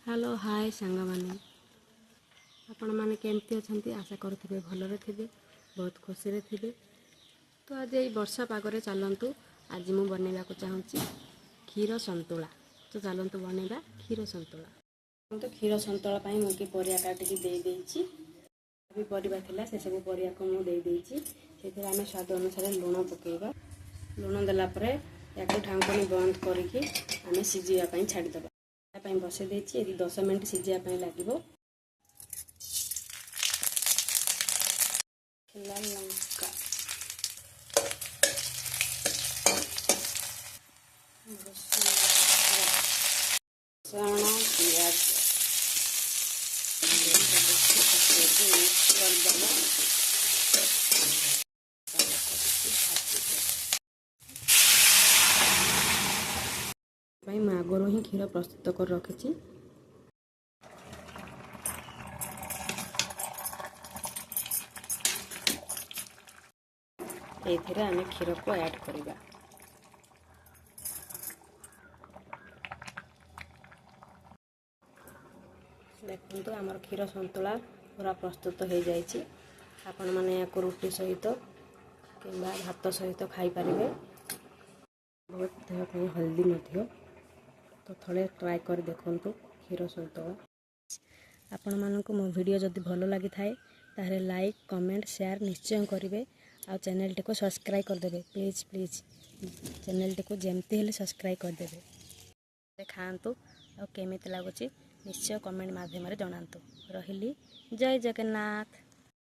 Hello hi सांग माने आपण मैंने केमती अच्छा आशा करुवे भलरे थे बहुत खुशी रे थे। तो आज ये वर्षा पागरे चलतु आज मु बनवा चाहूँ क्षीर संतुला। तो चलतु बनवा क्षीर संतुला। तो क्षीर संतुला मुझे परिया काटिकी देदेची भी परिया थिला से सब परिया को मुझे से आम स्वाद अनुसार लुण पकेबा। लुण देलापर या ढांकनी बंद करके आम सीझापी छाड़ीदे बसई देती 10 मिनट सीझापी लगे। लंका पियाज मैं आगुरी ही क्षीर प्रस्तुत कर रखी। ये आम क्षीर को ऐड करवा। देखो आमर क्षीर संतुला पूरा प्रस्तुत हो जाए। आपण मैंने या रुटी सहित कि भात सहित खाई पारे। बहुत देह हेल्दी मध्य। तो थोड़े ट्राए कर देखु क्षीर संतुला। आपण मानक मो वीडियो जदि भल लगी थाए तारे लाइक कमेंट शेयर निश्चय करेंगे। आ चैनल टी को सब्सक्राइब करदे प्लीज प्लीज चैनल टी को जमती हेल्ले सब्सक्राइब करदे। खातु आ केमिति लगुच निश्चय कमेंट माध्यम जनातु। रही जय जगन्नाथ।